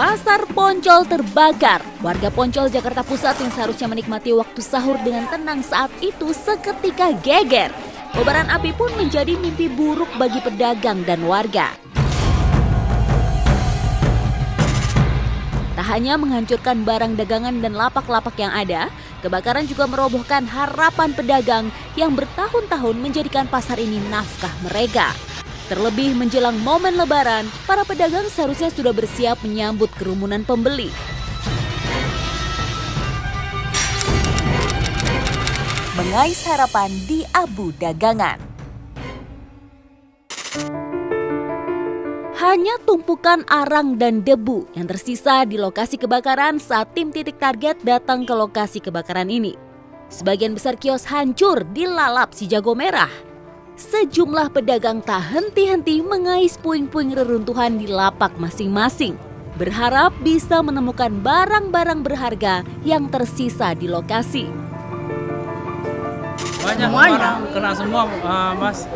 Pasar Poncol terbakar. Warga Poncol, Jakarta Pusat yang seharusnya menikmati waktu sahur dengan tenang saat itu seketika geger. Kobaran api pun menjadi mimpi buruk bagi pedagang dan warga. Tak hanya menghancurkan barang dagangan dan lapak-lapak yang ada, kebakaran juga merobohkan harapan pedagang yang bertahun-tahun menjadikan pasar ini nafkah mereka. Terlebih menjelang momen Lebaran, para pedagang seharusnya sudah bersiap menyambut kerumunan pembeli. Mengais harapan di abu dagangan. Hanya tumpukan arang dan debu yang tersisa di lokasi kebakaran saat tim titik target datang ke lokasi kebakaran ini. Sebagian besar kios hancur dilalap si jago merah. Sejumlah pedagang tak henti-henti mengais puing-puing reruntuhan di lapak masing-masing, berharap bisa menemukan barang-barang berharga yang tersisa di lokasi. Banyak orang kena semua, Mas.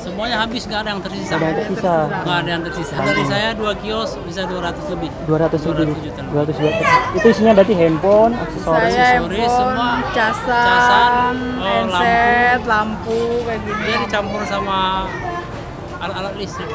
Semuanya habis, nggak ada yang tersisa. Nggak ada yang tersisa. Dari saya 2 kios bisa 200 lebih. 200 juta. 200 juta. Itu isinya berarti handphone, aksesoris, semua. Casan, handset, lampu, kayak gini. Dia dicampur sama alat-alat listrik.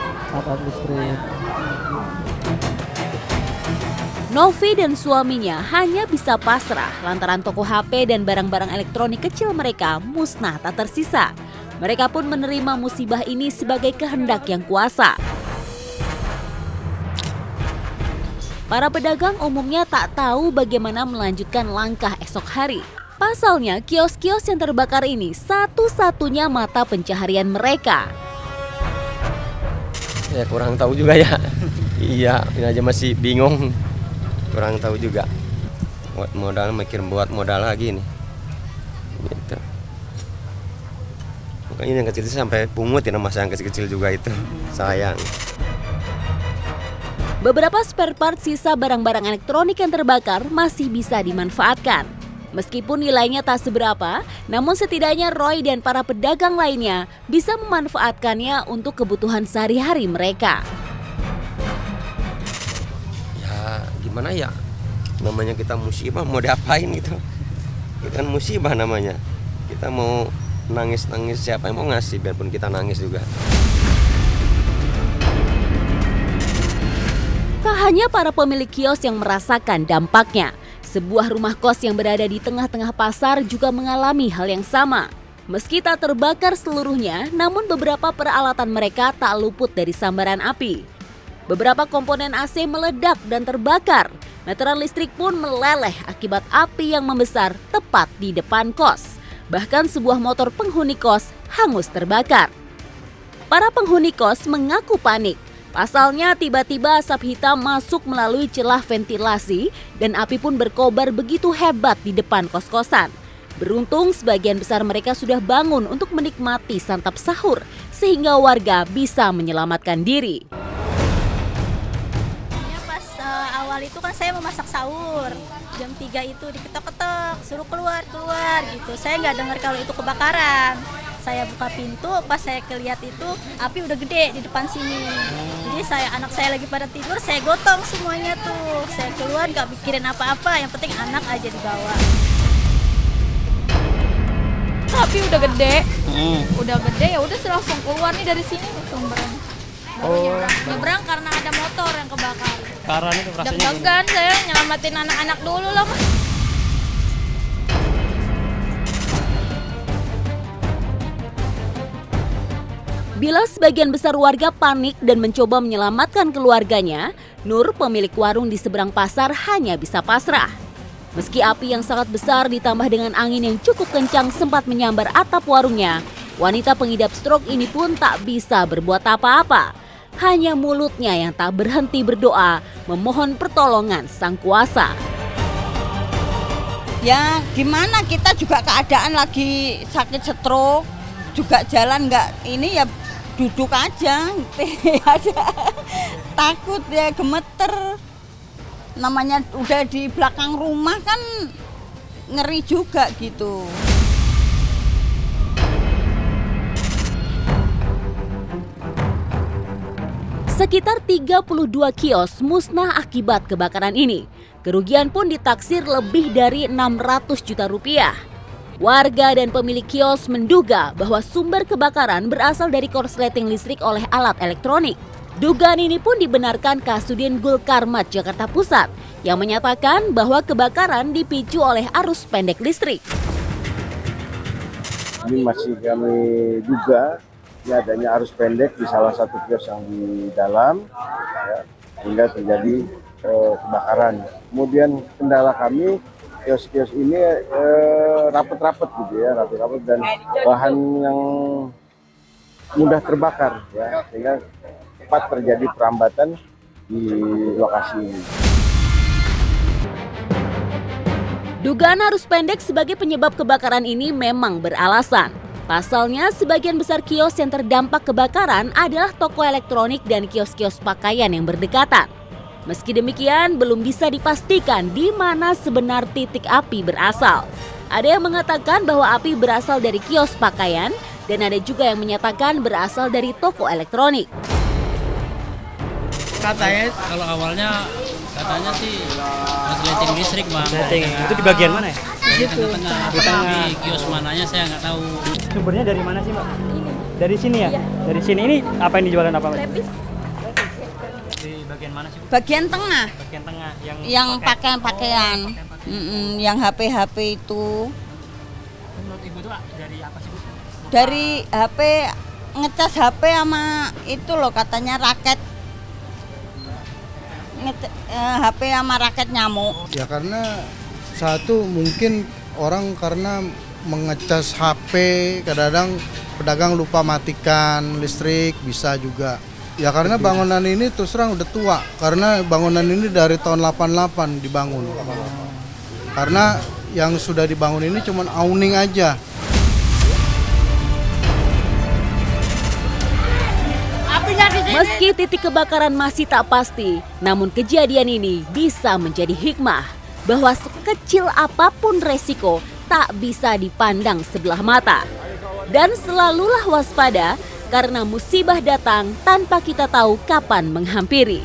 Novi dan suaminya hanya bisa pasrah lantaran toko HP dan barang-barang elektronik kecil mereka musnah tak tersisa. Mereka pun menerima musibah ini sebagai kehendak yang kuasa. Para pedagang umumnya tak tahu bagaimana melanjutkan langkah esok hari. Pasalnya, kios-kios yang terbakar ini satu-satunya mata pencaharian mereka. Ya kurang tahu juga ya. Iya, ini aja masih bingung. Kurang tahu juga. Buat modal, buat modal lagi nih. Gitu. Makanya yang kecil-kecil sampai pungut ya, mas yang kecil-kecil juga itu. Sayang. Beberapa spare part sisa barang-barang elektronik yang terbakar masih bisa dimanfaatkan. Meskipun nilainya tak seberapa, namun setidaknya Roy dan para pedagang lainnya bisa memanfaatkannya untuk kebutuhan sehari-hari mereka. Ya gimana ya, namanya kita musibah mau diapain gitu. Itu kan musibah namanya. Kita mau nangis-nangis, siapa yang mau ngasih biarpun kita nangis juga. Tak hanya para pemilik kios yang merasakan dampaknya, sebuah rumah kos yang berada di tengah-tengah pasar juga mengalami hal yang sama. Meski tak terbakar seluruhnya, namun beberapa peralatan mereka tak luput dari sambaran api. Beberapa komponen AC meledak dan terbakar. Meteran listrik pun meleleh akibat api yang membesar tepat di depan kos. Bahkan sebuah motor penghuni kos hangus terbakar. Para penghuni kos mengaku panik. Pasalnya tiba-tiba asap hitam masuk melalui celah ventilasi dan api pun berkobar begitu hebat di depan kos-kosan. Beruntung sebagian besar mereka sudah bangun untuk menikmati santap sahur sehingga warga bisa menyelamatkan diri. Pas awal itu kan saya mau masak sahur. Jam 3 itu diketok-ketok, suruh keluar gitu. Saya nggak dengar kalau itu kebakaran. Saya buka pintu, pas saya lihat itu api udah gede di depan sini. Jadi anak saya lagi pada tidur, saya gotong semuanya tuh. Saya keluar nggak mikirin apa-apa, yang penting anak aja dibawa. Api udah gede, ya udah langsung keluar nih dari sini langsung nyebrang karena ada motor yang kebakar. Karena itu rasanya Deg-degan saya nyelamatin anak-anak dulu lah mas. Bila sebagian besar warga panik dan mencoba menyelamatkan keluarganya, Nur, pemilik warung di seberang pasar, hanya bisa pasrah. Meski api yang sangat besar ditambah dengan angin yang cukup kencang sempat menyambar atap warungnya, wanita pengidap stroke ini pun tak bisa berbuat apa-apa. Hanya mulutnya yang tak berhenti berdoa, memohon pertolongan Sang Kuasa. Ya gimana, kita juga keadaan lagi sakit stroke, juga jalan nggak ini ya duduk aja, takut ya gemeter. Namanya udah di belakang rumah kan ngeri juga gitu. Sekitar 32 kios musnah akibat kebakaran ini. Kerugian pun ditaksir lebih dari 600 juta rupiah. Warga dan pemilik kios menduga bahwa sumber kebakaran berasal dari korsleting listrik oleh alat elektronik. Dugaan ini pun dibenarkan Kasudin Gulkarmat Jakarta Pusat yang menyatakan bahwa kebakaran dipicu oleh arus pendek listrik. Ini masih kami duga ya, adanya arus pendek di salah satu kios yang di dalam ya, hingga terjadi kebakaran. Kemudian kendala kami, kios-kios ini rapat-rapat gitu ya, rapat-rapat dan bahan yang mudah terbakar ya, sehingga cepat terjadi perambatan di lokasi ini. Dugaan arus pendek sebagai penyebab kebakaran ini memang beralasan. Pasalnya, sebagian besar kios yang terdampak kebakaran adalah toko elektronik dan kios-kios pakaian yang berdekatan. Meski demikian, belum bisa dipastikan di mana sebenar titik api berasal. Ada yang mengatakan bahwa api berasal dari kios pakaian, dan ada juga yang menyatakan berasal dari toko elektronik. Katanya kalau awalnya katanya sih korsleting listrik, Bang. Itu di bagian mana ya? Di tengah-tengah. Tapi kios mananya saya nggak tahu. Sumbernya dari mana sih, Mbak? Dari sini ya? Dari sini. Ini apa yang dijualan apa, Mbak? Di bagian mana sih, Bu? Bagian tengah Bagian tengah yang pakaian-pakaian. Yang HP itu. Menurut Ibu itu dari apa sih, Bu? Dari HP, ngecas HP sama itu loh katanya raket. HP sama raket nyamuk. Ya karena satu mungkin orang karena mengecas HP, kadang-kadang pedagang lupa matikan listrik, bisa juga. Ya karena bangunan ini terus terang udah tua, karena bangunan ini dari tahun 88 dibangun. Karena yang sudah dibangun ini cuma awning aja. Meski titik kebakaran masih tak pasti, namun kejadian ini bisa menjadi hikmah bahwa sekecil apapun resiko tak bisa dipandang sebelah mata. Dan selalulah waspada karena musibah datang tanpa kita tahu kapan menghampiri.